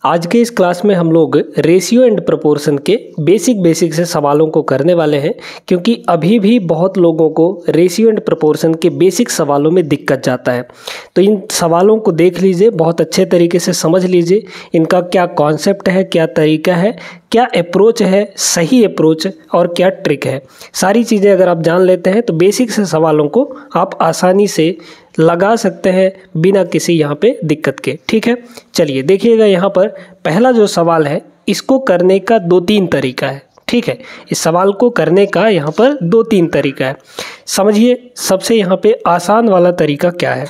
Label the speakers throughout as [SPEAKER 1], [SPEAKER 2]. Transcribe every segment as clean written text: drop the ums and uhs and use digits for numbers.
[SPEAKER 1] आज के इस क्लास में हम लोग रेशियो एंड प्रोपोर्शन के बेसिक से सवालों को करने वाले हैं, क्योंकि अभी भी बहुत लोगों को रेशियो एंड प्रोपोर्शन के बेसिक सवालों में दिक्कत जाता है। तो इन सवालों को देख लीजिए, बहुत अच्छे तरीके से समझ लीजिए इनका क्या कॉन्सेप्ट है, क्या तरीका है, क्या अप्रोच है, सही अप्रोच और क्या ट्रिक है। सारी चीज़ें अगर आप जान लेते हैं तो बेसिक से सवालों को आप आसानी से लगा सकते हैं बिना किसी यहाँ पे दिक्कत के। ठीक है, चलिए देखिएगा यहाँ पर पहला जो सवाल है इसको करने का 2-3 तरीका है। ठीक है, इस सवाल को करने का यहाँ पर 2-3 तरीका है। समझिए, सबसे यहाँ पे आसान वाला तरीका क्या है।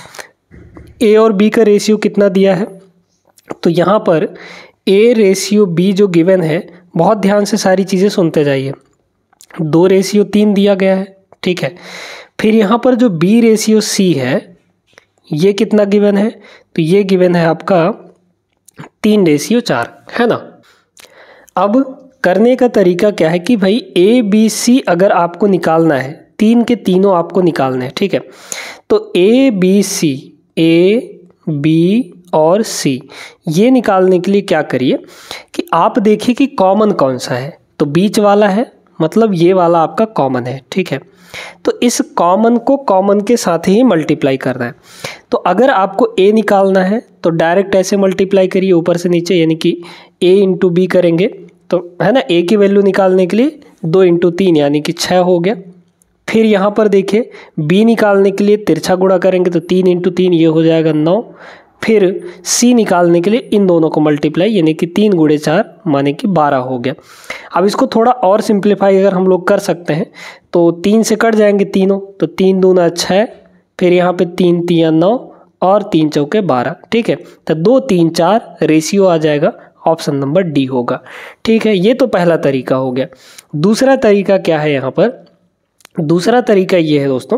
[SPEAKER 1] ए और बी का रेशियो कितना दिया है, तो यहाँ पर ए रेशियो बी जो गिवन है, बहुत ध्यान से सारी चीज़ें सुनते जाइए। 2:3 दिया गया है। ठीक है, फिर यहाँ पर जो बी रेशियो सी है ये कितना गिवन है, तो ये गिवन है आपका 3:4, है ना। अब करने का तरीका क्या है कि भाई ए बी सी अगर आपको निकालना है, 3 के तीनों आपको निकालने हैं। ठीक है, तो A B C, A B और सी ये निकालने के लिए क्या करिए कि आप देखिए कि कॉमन कौन सा है, तो बीच वाला है, मतलब ये वाला आपका कॉमन है। ठीक है, तो इस कॉमन को कॉमन के साथ ही मल्टीप्लाई करना है। तो अगर आपको ए निकालना है तो डायरेक्ट ऐसे मल्टीप्लाई करिए ऊपर से नीचे, यानी कि ए इंटू बी करेंगे तो है ना, ए की वैल्यू निकालने के लिए 2 × 3 यानी कि 6 हो गया। फिर यहाँ पर देखिए बी निकालने के लिए तिरछा गुणा करेंगे तो 3 × 3 ये हो जाएगा 9। फिर सी निकालने के लिए इन दोनों को मल्टीप्लाई यानी कि 3 × 4 माने कि 12 हो गया। अब इसको थोड़ा और सिंप्लीफाई अगर हम लोग कर सकते हैं तो 3 से कट जाएंगे तीनों, तो 3 दूना 6, फिर यहाँ पे 3 × 3 = 9 और 3 चौके 12। ठीक है, तो 2 3 4 रेशियो आ जाएगा, ऑप्शन नंबर डी होगा। ठीक है, ये तो पहला तरीका हो गया। दूसरा तरीका क्या है यहाँ पर, दूसरा तरीका ये है दोस्तों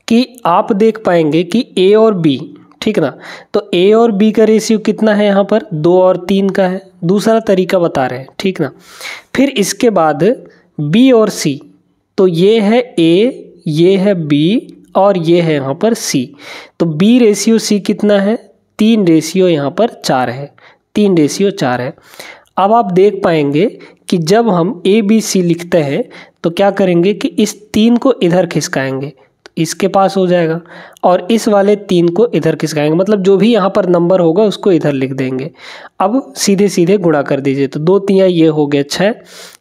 [SPEAKER 1] कि आप देख पाएंगे कि ए और बी, ठीक ना, तो ए और बी का रेशियो कितना है यहाँ पर, 2 और 3 का है। दूसरा तरीका बता रहे हैं, ठीक ना। फिर इसके बाद बी और सी, तो ये है ए, ये है बी और ये है यहाँ पर सी। तो बी रेशियो सी कितना है, 3:4 यहाँ पर 4 है, 3:4 है। अब आप देख पाएंगे कि जब हम ए बी सी लिखते हैं तो क्या करेंगे कि इस 3 को इधर खिसकाएंगे तो इसके पास हो जाएगा, और इस वाले 3 को इधर खिसकाएंगे, मतलब जो भी यहाँ पर नंबर होगा उसको इधर लिख देंगे। अब सीधे सीधे गुणा कर दीजिए, तो 2 3 ये हो गया 6,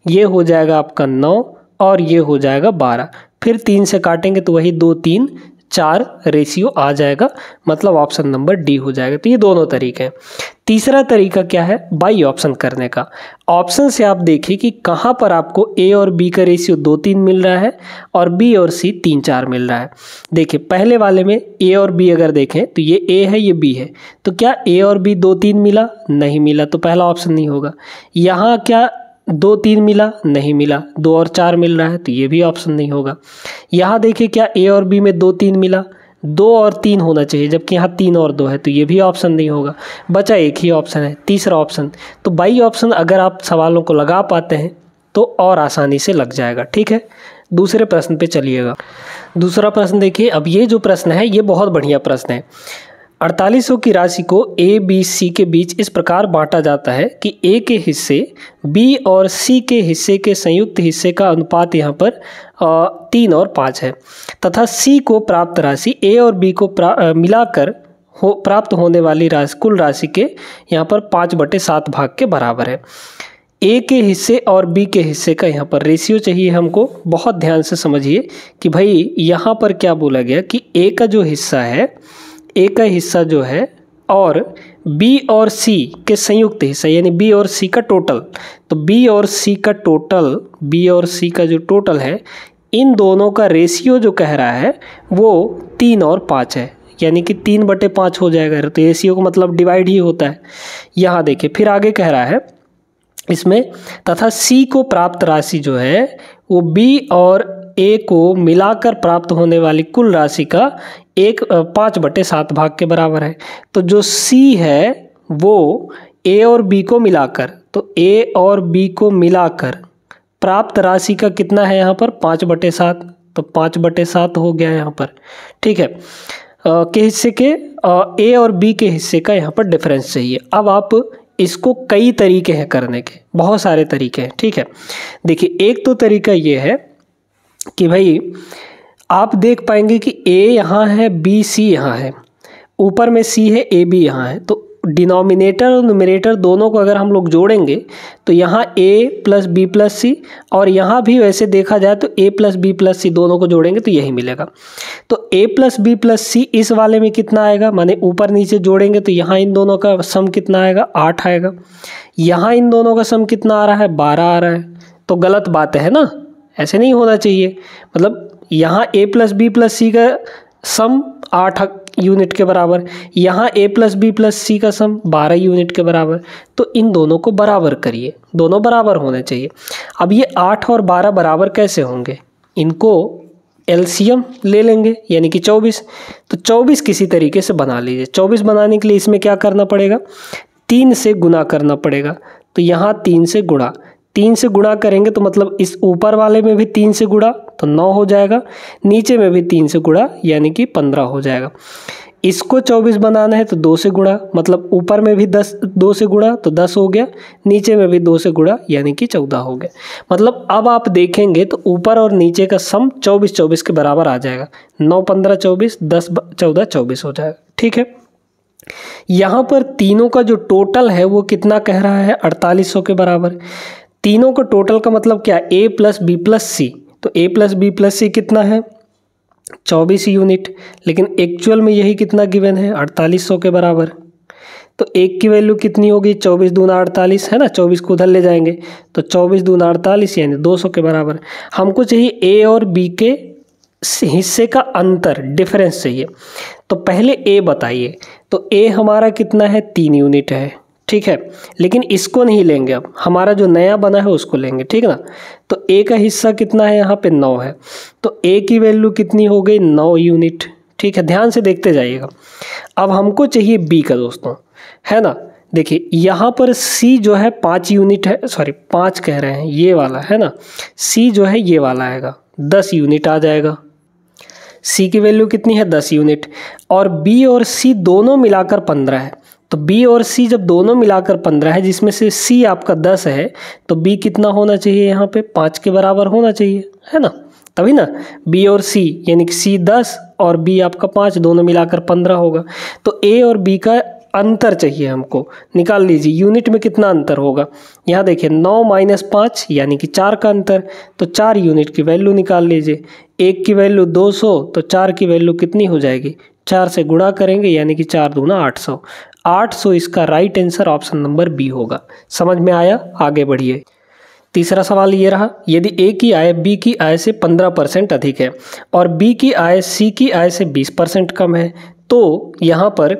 [SPEAKER 1] ये हो जाएगा आपका 9 और ये हो जाएगा 12। फिर 3 से काटेंगे तो वही 2 3 4 रेशियो आ जाएगा, मतलब ऑप्शन नंबर डी हो जाएगा। तो ये दोनों तरीके हैं। तीसरा तरीका क्या है, बाई ऑप्शन करने का। ऑप्शन से आप देखिए कि कहाँ पर आपको ए और बी का रेशियो 2 3 मिल रहा है और बी और सी 3 4 मिल रहा है। देखिए पहले वाले में ए और बी अगर देखें तो ये ए है, ये बी है, तो क्या ए और बी 2 3 मिला, नहीं मिला, तो पहला ऑप्शन नहीं होगा। यहाँ क्या 2 3 मिला, नहीं मिला, 2 और 4 मिल रहा है, तो ये भी ऑप्शन नहीं होगा। यहाँ देखिए क्या ए और बी में 2 3 मिला, 2 और 3 होना चाहिए, जबकि यहाँ 3 और 2 है, तो ये भी ऑप्शन नहीं होगा। बचा एक ही ऑप्शन है, तीसरा ऑप्शन। तो बाई ऑप्शन अगर आप सवालों को लगा पाते हैं तो और आसानी से लग जाएगा। ठीक है, दूसरे प्रश्न पे चलिएगा। दूसरा प्रश्न देखिए, अब ये जो प्रश्न है ये बहुत बढ़िया प्रश्न है। 4800 की राशि को ए बी सी के बीच इस प्रकार बांटा जाता है कि ए के हिस्से बी और सी के हिस्से के संयुक्त हिस्से का अनुपात यहाँ पर 3 और 5 है, तथा सी को प्राप्त राशि ए और बी को मिलाकर प्राप्त होने वाली राशि कुल राशि के यहाँ पर 5/7 भाग के बराबर है। ए के हिस्से और बी के हिस्से का यहाँ पर रेशियो चाहिए हमको। बहुत ध्यान से समझिए कि भाई यहाँ पर क्या बोला गया कि ए का जो हिस्सा है, ए का हिस्सा जो है और बी और सी के संयुक्त हिस्सा यानी बी और सी का टोटल, तो बी और सी का टोटल, बी और सी का जो टोटल है, इन दोनों का रेशियो जो कह रहा है वो 3 और 5 है, यानी कि 3/5 हो जाएगा। तो रेशियो को मतलब डिवाइड ही होता है। यहाँ देखिए फिर आगे कह रहा है इसमें, तथा सी को प्राप्त राशि जो है वो बी और ए को मिलाकर प्राप्त होने वाली कुल राशि का 5/7 भाग के बराबर है। तो जो सी है वो ए और बी को मिलाकर, तो ए और बी को मिलाकर प्राप्त राशि का कितना है यहाँ पर 5/7, तो 5/7 हो गया यहाँ पर। ठीक है, के हिस्से के ए और बी के हिस्से का यहाँ पर डिफरेंस चाहिए। अब आप इसको कई तरीके हैं करने के, बहुत सारे तरीके हैं, ठीक है। देखिए एक तो तरीका ये है कि भाई आप देख पाएंगे कि ए यहाँ है, बी सी यहाँ है, ऊपर में सी है, ए बी यहाँ है, तो डिनोमिनेटर और न्यूमरेटर दोनों को अगर हम लोग जोड़ेंगे तो यहाँ a प्लस बी प्लस सी, और यहाँ भी वैसे देखा जाए तो a प्लस बी प्लस सी दोनों को जोड़ेंगे तो यही मिलेगा। तो a प्लस बी प्लस सी इस वाले में कितना आएगा, माने ऊपर नीचे जोड़ेंगे तो यहाँ इन दोनों का सम कितना आएगा, 8 आएगा। यहाँ इन दोनों का सम कितना आ रहा है, 12 आ रहा है। तो गलत बात है ना, ऐसे नहीं होना चाहिए। मतलब यहाँ a प्लस बी प्लस सी का सम 8 यूनिट के बराबर, यहाँ a प्लस बी प्लस सी का सम 12 यूनिट के बराबर। तो इन दोनों को बराबर करिए, दोनों बराबर होने चाहिए। अब ये 8 और 12 बराबर कैसे होंगे, इनको एलसीएम ले लेंगे यानी कि 24। तो 24 किसी तरीके से बना लीजिए। 24 बनाने के लिए इसमें क्या करना पड़ेगा, 3 से गुना करना पड़ेगा। तो यहाँ 3 से गुणा, 3 से गुणा करेंगे तो मतलब इस ऊपर वाले में भी 3 से गुणा तो 9 हो जाएगा, नीचे में भी 3 से गुणा यानी कि 15 हो जाएगा। इसको 24 बनाना है तो 2 से गुणा, मतलब ऊपर में भी 2 से गुणा तो 10 हो गया, नीचे में भी 2 से गुणा यानी कि 14 हो गया। मतलब अब आप देखेंगे तो ऊपर और नीचे का सम 24 के बराबर आ जाएगा। 9 15 24, 10 14 24 हो जाएगा, ठीक है। यहाँ पर तीनों का जो टोटल है वो कितना कह रहा है, 4800 के बराबर। तीनों का टोटल का मतलब क्या, a प्लस बी प्लस सी। तो a प्लस बी प्लस सी कितना है, 24 यूनिट, लेकिन एक्चुअल में यही कितना गिवन है, 4800 के बराबर। तो एक की वैल्यू कितनी होगी, 24 दूना 48 है ना, 24 को उधर ले जाएंगे तो 24 दूना 48 यानी 200 के बराबर। हमको चाहिए a और b के हिस्से का अंतर, डिफरेंस चाहिए। तो पहले a बताइए। तो a हमारा कितना है, 3 यूनिट है, ठीक है। लेकिन इसको नहीं लेंगे, अब हमारा जो नया बना है उसको लेंगे, ठीक है ना। तो a का हिस्सा कितना है, यहाँ पे 9 है। तो a की वैल्यू कितनी हो गई, 9 यूनिट, ठीक है। ध्यान से देखते जाइएगा। अब हमको चाहिए b का दोस्तों, है ना। देखिए यहाँ पर c जो है 5 यूनिट है, सॉरी 5 कह रहे हैं, ये वाला है ना। c जो है ये वाला आएगा, 10 यूनिट आ जाएगा। c की वैल्यू कितनी है, 10 यूनिट। और b और c दोनों मिलाकर 15 है। तो b और c जब दोनों मिलाकर 15 है, जिसमें से c आपका 10 है, तो b कितना होना चाहिए, यहाँ पे 5 के बराबर होना चाहिए, है ना। तभी ना b और c यानी कि c 10 और b आपका 5, दोनों मिलाकर 15 होगा। तो a और b का अंतर चाहिए हमको, निकाल लीजिए। यूनिट में कितना अंतर होगा, यहाँ देखिए 9 माइनस 5 यानी कि 4 का अंतर। तो 4 यूनिट की वैल्यू निकाल लीजिए। 1 की वैल्यू 200, तो 4 की वैल्यू कितनी हो जाएगी, 4 से गुणा करेंगे यानी कि 4 दूना 800। 800 इसका right answer option number B होगा। समझ में आया, आगे बढ़िए। तीसरा सवाल ये रहा, यदि ए की आय बी की आय से 15% अधिक है और बी की आय सी की आय से 20% कम है, तो यहाँ पर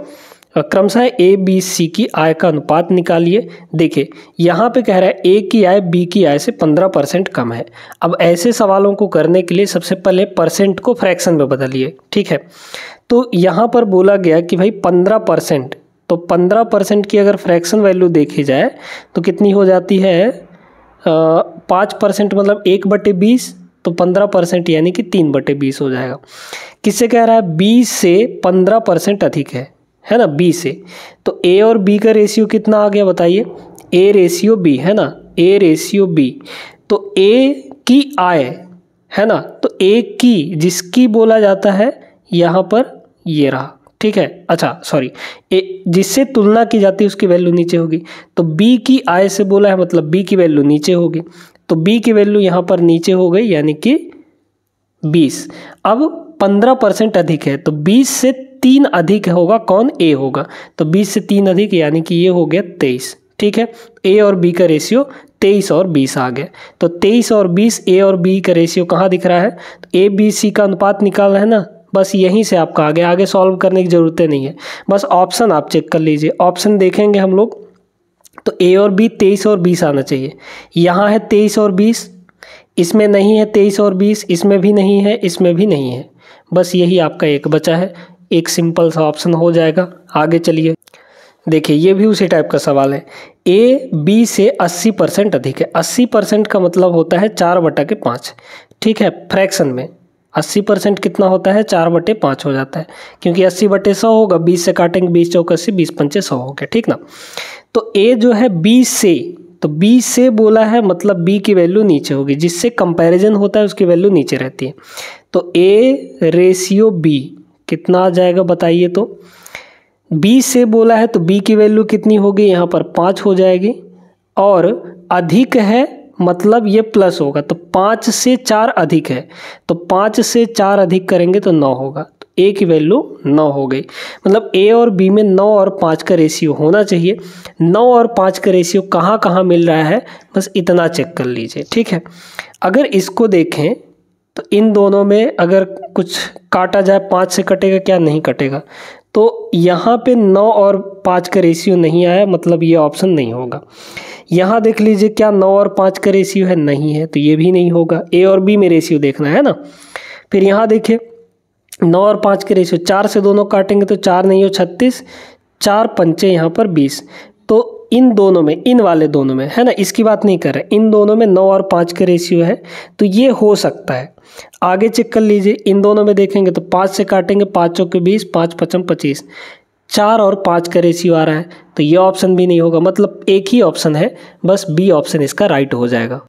[SPEAKER 1] क्रमशः ए बी सी की आय का अनुपात निकालिए। देखिए यहाँ पे कह रहा है ए की आय बी की आय से 15% कम है। अब ऐसे सवालों को करने के लिए सबसे पहले परसेंट को फ्रैक्शन में बदलिए, ठीक है। तो यहाँ पर बोला गया कि भाई 15%, तो 15% की अगर फ्रैक्शन वैल्यू देखी जाए तो कितनी हो जाती है, 5% मतलब 1/20, तो 15% यानी कि 3/20 हो जाएगा। किससे कह रहा है, बी से 15% अधिक है ना, बी से। तो ए और बी का रेशियो कितना आ गया बताइए, ए रेशियो बी, है ना, ए रेशियो बी। तो ए की आय, है ना, तो ए की जिसकी बोला जाता है यहाँ पर ये रहा, ठीक है। अच्छा सॉरी, ए जिससे तुलना की जाती है उसकी वैल्यू नीचे होगी। तो बी की आय से बोला है मतलब बी की वैल्यू नीचे होगी। तो बी की वैल्यू यहाँ पर नीचे हो गई यानी कि 20। अब 15% अधिक है तो 20 से 3 अधिक होगा कौन, ए होगा। तो 20 से 3 अधिक यानी कि ये हो गया 23, ठीक है। ए और बी का रेशियो 23 और 20 आ गया। तो 23 और 20 ए और बी का रेशियो कहाँ दिख रहा है, तो ए बी सी का अनुपात निकालना है ना। बस यहीं से आपका आगे सॉल्व करने की ज़रूरत नहीं है, बस ऑप्शन आप चेक कर लीजिए। ऑप्शन देखेंगे हम लोग तो ए और बी 23 और 20 आना चाहिए। यहाँ है 23 और 20, इसमें नहीं है 23 और 20, इसमें भी नहीं है, इसमें भी नहीं है। बस यही आपका एक बचा है, एक सिंपल सा ऑप्शन हो जाएगा। आगे चलिए, देखिए ये भी उसी टाइप का सवाल है। ए बी से 80% अधिक है। 80% का मतलब होता है 4/5, ठीक है। फ्रैक्शन में 80% कितना होता है, 4/5 हो जाता है, क्योंकि 80/100 होगा, 20 से काटेंगे 20 चौक 80, 20 पंचे 100 हो गया, ठीक ना। तो ए जो है बी से, तो बी से बोला है मतलब बी की वैल्यू नीचे होगी, जिससे कंपैरिजन होता है उसकी वैल्यू नीचे रहती है। तो ए रेशियो बी कितना आ जाएगा बताइए। तो बी से बोला है तो बी की वैल्यू कितनी होगी, यहाँ पर 5 हो जाएगी, और अधिक है मतलब ये प्लस होगा, तो 5 से 4 अधिक है, तो 5 से 4 अधिक करेंगे तो 9 होगा, तो ए की वैल्यू 9 हो गई। मतलब ए और बी में 9 और 5 का रेशियो होना चाहिए। 9 और 5 का रेशियो कहाँ कहाँ मिल रहा है बस इतना चेक कर लीजिए, ठीक है। अगर इसको देखें तो इन दोनों में अगर कुछ काटा जाए, 5 से कटेगा क्या, नहीं कटेगा, तो यहाँ पे 9 और 5 का रेशियो नहीं आया, मतलब ये ऑप्शन नहीं होगा। यहाँ देख लीजिए क्या 9 और 5 का रेशियो है, नहीं है, तो ये भी नहीं होगा। ए और बी में रेशियो देखना है ना। फिर यहाँ देखिए 9 और 5 के रेशियो, 4 से दोनों काटेंगे तो 4 नहीं हो 36, 4 पंचे यहाँ पर 20, तो इन दोनों में, इन वाले दोनों में है ना, इसकी बात नहीं कर रहे, इन दोनों में 9 और 5 का रेशियो है, तो ये हो सकता है। आगे चेक कर लीजिए, इन दोनों में देखेंगे तो 5 से काटेंगे, 5 चौके 20, 5 पचम 25, 4 और 5 का रेशियो आ रहा है, तो ये ऑप्शन भी नहीं होगा। मतलब एक ही ऑप्शन है, बस बी ऑप्शन इसका राइट हो जाएगा।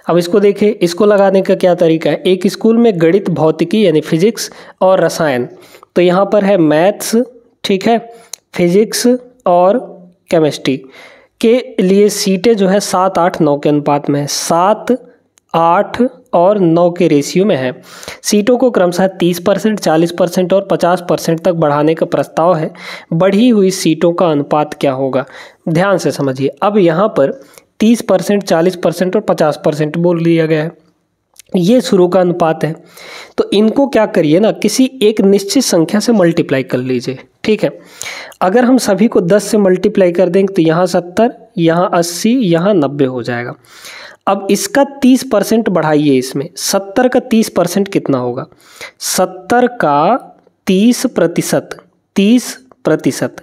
[SPEAKER 1] अब इसको देखिए, इसको लगाने का क्या तरीका है। एक स्कूल में गणित, भौतिकी यानी फिजिक्स और रसायन, तो यहाँ पर है मैथ्स, ठीक है, फिजिक्स और केमिस्ट्री के लिए सीटें जो है 7, 8, 9 के अनुपात में है, 7, 8 और 9 के रेशियो में है। सीटों को क्रमशः 30%, 40% और 50% तक बढ़ाने का प्रस्ताव है। बढ़ी हुई सीटों का अनुपात क्या होगा, ध्यान से समझिए। अब यहाँ पर 30%, 40% और 50% बोल दिया गया है, ये शुरू का अनुपात है। तो इनको क्या करिए ना, किसी एक निश्चित संख्या से मल्टीप्लाई कर लीजिए, ठीक है। अगर हम सभी को 10 से मल्टीप्लाई कर देंगे तो यहाँ 70, यहाँ 80, यहाँ 90 हो जाएगा। अब इसका 30% बढ़ाइए, इसमें 70 का 30% कितना होगा, 70 का 30%, 30%।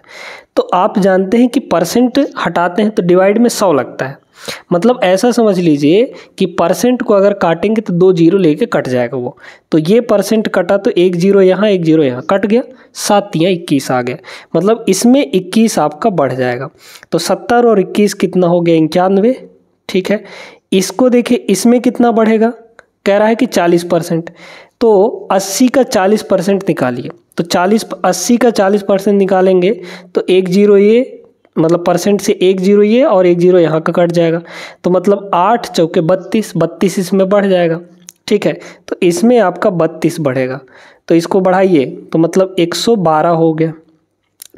[SPEAKER 1] तो आप जानते हैं कि परसेंट हटाते हैं तो डिवाइड में 100 लगता है। मतलब ऐसा समझ लीजिए कि परसेंट को अगर काटेंगे तो 2 जीरो लेके कट जाएगा वो, तो ये परसेंट कटा तो 1 जीरो यहाँ, 1 जीरो यहाँ, कट गया, 7 तियां 21 आ गया। मतलब इसमें 21 आपका बढ़ जाएगा, तो 70 और 21 कितना हो गया, 91, ठीक है। इसको देखिए, इसमें कितना बढ़ेगा, कह रहा है कि 40%, तो 80 का 40% निकालिए, तो 80 का 40% निकालेंगे तो 1 जीरो ये, मतलब परसेंट से 1 जीरो ये और 1 जीरो यहाँ का कट जाएगा, तो मतलब 8 चौके 32, 32 इसमें बढ़ जाएगा, ठीक है। तो इसमें आपका 32 बढ़ेगा, तो इसको बढ़ाइए तो मतलब 112 हो गया।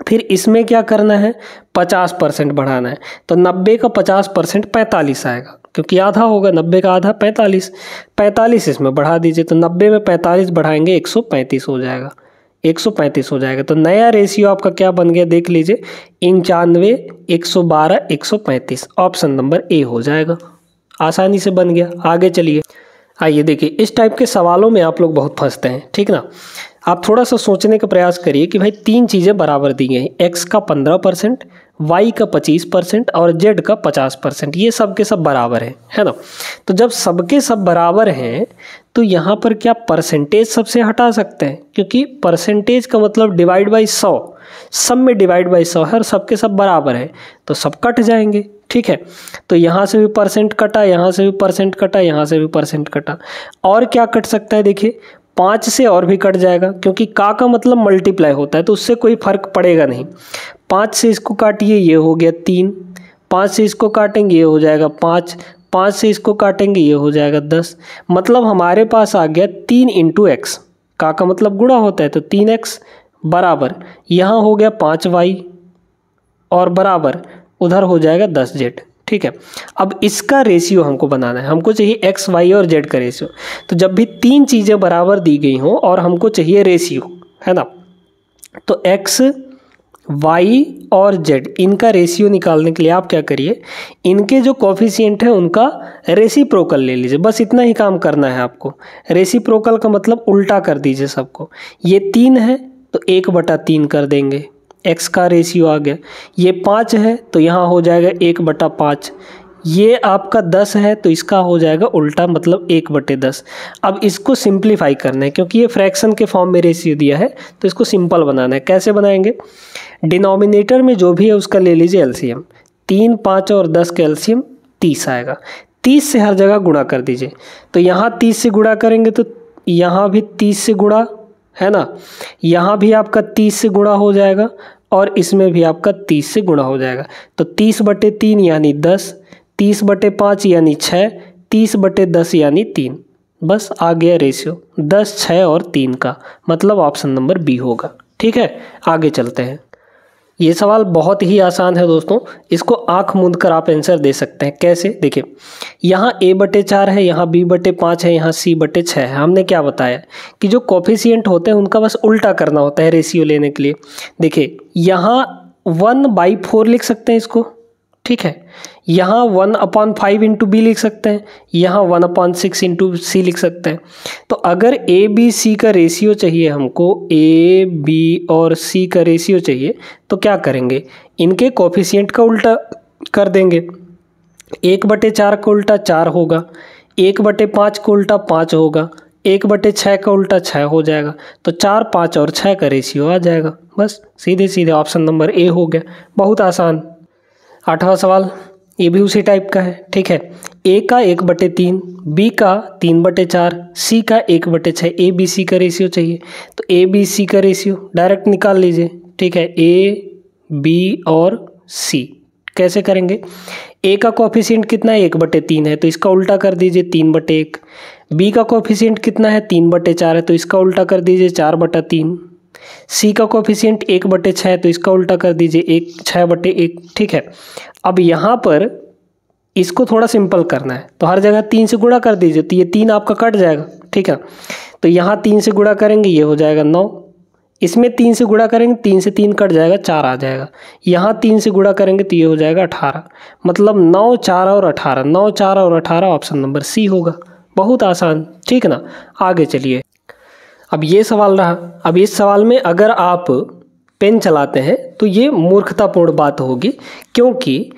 [SPEAKER 1] फिर इसमें क्या करना है, 50% बढ़ाना है, तो 90 का 50% 45 आएगा, क्योंकि आधा होगा, 90 का आधा 45, 45 इसमें बढ़ा दीजिए, तो 90 में 45 बढ़ाएंगे 135 हो जाएगा, 135 हो जाएगा। तो नया रेशियो आपका क्या बन गया देख लीजिए, 91, 112, 135, ऑप्शन नंबर ए हो जाएगा। आसानी से बन गया। आगे चलिए, आइए देखिए, इस टाइप के सवालों में आप लोग बहुत फंसते हैं, ठीक ना। आप थोड़ा सा सोचने का प्रयास करिए कि भाई 3 चीज़ें बराबर दी गई हैं, एक्स का 15%, वाई का 25% और जेड का 50%, ये सब के सब बराबर है ना। तो जब सबके सब बराबर हैं तो यहाँ पर क्या परसेंटेज सबसे हटा सकते हैं, क्योंकि परसेंटेज का मतलब डिवाइड बाई 100, सब में डिवाइड बाई 100 है और सबके सब बराबर है, तो सब कट जाएंगे, ठीक है। तो यहाँ से भी परसेंट कटा, यहाँ से भी परसेंट कटा, यहाँ से भी परसेंट कटा, और क्या कट सकता है देखिए, 5 से और भी कट जाएगा, क्योंकि का मतलब मल्टीप्लाई होता है, तो उससे कोई फर्क पड़ेगा नहीं। 5 से इसको काटिए, ये हो गया 3, 5 से इसको काटेंगे ये हो जाएगा 5, 5 से इसको काटेंगे ये हो जाएगा 10। मतलब हमारे पास आ गया 3 इंटू एक्स, का मतलब गुणा होता है, तो 3x बराबर यहाँ हो गया 5y और बराबर उधर हो जाएगा 10z, ठीक है। अब इसका रेशियो हमको बनाना है, हमको चाहिए x, y और z का रेशियो। तो जब भी 3 चीज़ें बराबर दी गई हों और हमको चाहिए रेशियो, है ना, तो x, y और z इनका रेशियो निकालने के लिए आप क्या करिए, इनके जो कोफिशिएंट है उनका रेसिप्रोकल ले लीजिए, बस इतना ही काम करना है आपको। रेसिप्रोकल का मतलब उल्टा कर दीजिए सबको। ये 3 है तो 1/3 कर देंगे, x का रेशियो आ गया। ये 5 है तो यहाँ हो जाएगा 1/5। ये आपका 10 है तो इसका हो जाएगा उल्टा, मतलब 1/10। अब इसको सिंप्लीफाई करना है, क्योंकि ये फ्रैक्शन के फॉर्म में रेशियो दिया है, तो इसको सिंपल बनाना है। कैसे बनाएंगे, डिनोमिनेटर में जो भी है उसका ले लीजिए एलसीएम। 3, 5 और 10 का एलसीएम 30 आएगा। 30 से हर जगह गुणा कर दीजिए। तो यहाँ 30 से गुणा करेंगे तो यहाँ भी 30 से गुणा, है ना, यहाँ भी आपका 30 से गुणा हो जाएगा और इसमें भी आपका 30 से गुणा हो जाएगा। तो 30/3 यानी 10, 30/5 यानी 6, 30/10 यानी 3। बस आ गया रेशियो 10, 6 और 3 का, मतलब ऑप्शन नंबर बी होगा। ठीक है, आगे चलते हैं। ये सवाल बहुत ही आसान है दोस्तों, इसको आंख मूंद कर आप आंसर दे सकते हैं। कैसे, देखिए यहाँ a/4 है, यहाँ b/5 है, यहाँ c/6 है। हमने क्या बताया कि जो कोफिशिएंट होते हैं उनका बस उल्टा करना होता है रेशियो लेने के लिए। देखिए यहाँ 1/4 लिख सकते हैं इसको, ठीक है, यहाँ 1/5 इंटू बी लिख सकते हैं, यहाँ 1/6 इंटू सी लिख सकते हैं। तो अगर ए बी सी का रेशियो चाहिए हमको, ए बी और सी का रेशियो चाहिए, तो क्या करेंगे, इनके कोफिशिएंट का उल्टा कर देंगे। 1/4 का उल्टा 4 होगा, 1/5 का उल्टा 5 होगा, 1/6 का उल्टा 6 हो जाएगा। तो 4, 5 और 6 का रेशियो आ जाएगा। बस सीधे सीधे ऑप्शन नंबर ए हो गया, बहुत आसान। 8वां सवाल, ये भी उसी टाइप का है। ठीक है, ए का 1/3, बी का 3/4, सी का 1/6, ए बी सी का रेशियो चाहिए। तो ए बी सी का रेशियो डायरेक्ट निकाल लीजिए। ठीक है, ए बी और सी कैसे करेंगे, ए का कोफिशिएंट कितना है, 1/3 है, तो इसका उल्टा कर दीजिए 3/1। बी का कोफिशिएंट कितना है, 3/4 है, तो इसका उल्टा कर दीजिए 4/3। सी का कोफिशिएंट 1/6 है, तो इसका उल्टा कर दीजिए 6/1। ठीक है, अब यहाँ पर इसको थोड़ा सिंपल करना है, तो हर जगह 3 से गुणा कर दीजिए, तो ये 3 आपका कट जाएगा। ठीक है, तो यहाँ 3 से गुणा करेंगे, ये हो जाएगा 9। इसमें 3 से गुणा करेंगे, 3 से 3 कट जाएगा, 4 आ जाएगा। यहाँ 3 से गुणा करेंगे तो ये हो जाएगा 18, मतलब 9, 4 और 18, 9, 4 और 18 ऑप्शन नंबर सी होगा। बहुत आसान, ठीक है ना। आगे चलिए, अब ये सवाल रहा। अब इस सवाल में अगर आप पेन चलाते हैं तो ये मूर्खतापूर्ण बात होगी, क्योंकि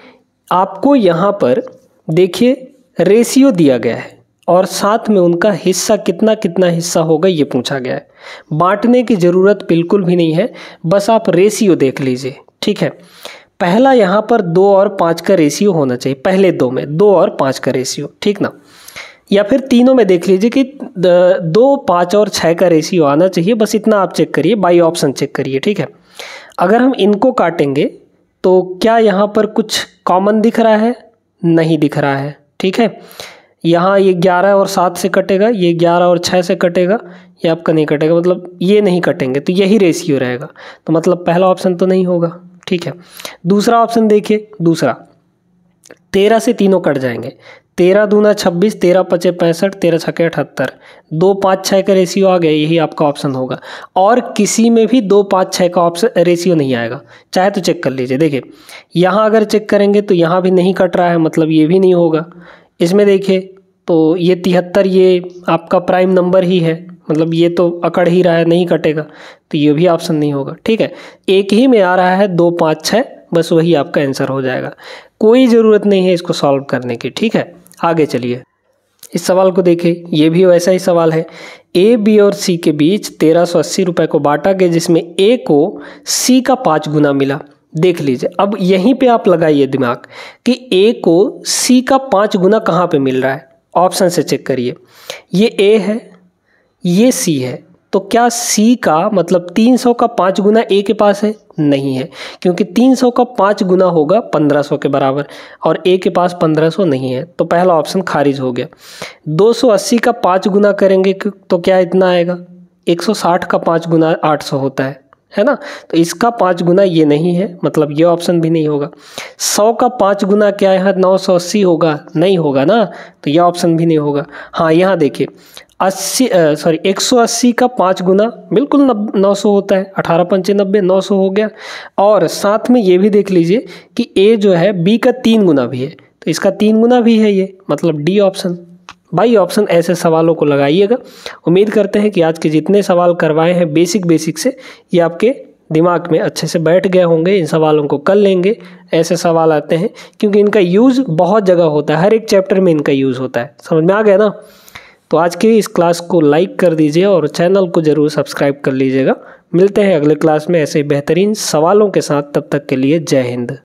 [SPEAKER 1] आपको यहाँ पर देखिए रेशियो दिया गया है और साथ में उनका हिस्सा कितना कितना हिस्सा होगा ये पूछा गया है। बांटने की ज़रूरत बिल्कुल भी नहीं है, बस आप रेशियो देख लीजिए। ठीक है, पहला यहाँ पर 2 और 5 का रेशियो होना चाहिए, पहले 2 में 2 और 5 का रेशियो, ठीक ना, या फिर तीनों में देख लीजिए कि 2, 5 और 6 का रेशियो आना चाहिए। बस इतना आप चेक करिए, बाई ऑप्शन चेक करिए। ठीक है, अगर हम इनको काटेंगे तो क्या यहाँ पर कुछ कॉमन दिख रहा है, नहीं दिख रहा है। ठीक है, यहाँ ये 11 और 7 से कटेगा, ये 11 और 6 से कटेगा, ये आपका नहीं कटेगा, मतलब ये नहीं कटेंगे, तो यही रेशियो रहेगा। तो मतलब पहला ऑप्शन तो नहीं होगा। ठीक है, दूसरा ऑप्शन देखिए, दूसरा 13 से तीनों कट जाएंगे, 13 दूना 26, 13 पचे 65, 13 छके 78, 2, 5, 6 का रेशियो आ गया, यही आपका ऑप्शन होगा। और किसी में भी 2, 5, 6 का ऑप्शन रेशियो नहीं आएगा, चाहे तो चेक कर लीजिए। देखिए यहाँ अगर चेक करेंगे तो यहाँ भी नहीं कट रहा है, मतलब ये भी नहीं होगा। इसमें देखिए तो ये 73 ये आपका प्राइम नंबर ही है, मतलब ये तो अकड़ ही रहा है, नहीं कटेगा, तो ये भी ऑप्शन नहीं होगा। ठीक है, एक ही में आ रहा है 2, 5, 6, बस वही आपका आंसर हो जाएगा। कोई ज़रूरत नहीं है इसको सॉल्व करने की। ठीक है, आगे चलिए, इस सवाल को देखिए, ये भी वैसा ही सवाल है। ए, बी और सी के बीच 1380 रुपये को बांटा गया, जिसमें ए को सी का 5 गुना मिला। देख लीजिए, अब यहीं पे आप लगाइए दिमाग कि ए को सी का 5 गुना कहाँ पे मिल रहा है। ऑप्शन से चेक करिए, ये ए है, ये सी है, तो क्या सी का मतलब 300 का 5 गुना ए के पास है? नहीं है, क्योंकि 300 का 5 गुना होगा 1500 के बराबर और ए के पास 1500 नहीं है, तो पहला ऑप्शन खारिज हो गया। 280 का 5 गुना करेंगे तो क्या इतना आएगा? 160 का 5 गुना 800 होता है ना, तो इसका 5 गुना ये नहीं है, मतलब ये ऑप्शन भी नहीं होगा। 100 का 5 गुना क्या है? 980 होगा, नहीं होगा ना, तो यह ऑप्शन भी नहीं होगा। हाँ, यहाँ देखिए 180 का 5 गुना बिल्कुल 900 होता है, 18 पंचे 90, 900 हो गया। और साथ में ये भी देख लीजिए कि ए जो है बी का 3 गुना भी है, तो इसका 3 गुना भी है ये, मतलब डी ऑप्शन। बाई ऑप्शन ऐसे सवालों को लगाइएगा। उम्मीद करते हैं कि आज के जितने सवाल करवाए हैं बेसिक से ये आपके दिमाग में अच्छे से बैठ गए होंगे। इन सवालों को कर लेंगे, ऐसे सवाल आते हैं क्योंकि इनका यूज़ बहुत जगह होता है, हर एक चैप्टर में इनका यूज़ होता है। समझ में आ गया ना? तो आज के इस क्लास को लाइक कर दीजिए और चैनल को ज़रूर सब्सक्राइब कर लीजिएगा। मिलते हैं अगले क्लास में ऐसे बेहतरीन सवालों के साथ, तब तक के लिए जय हिंद।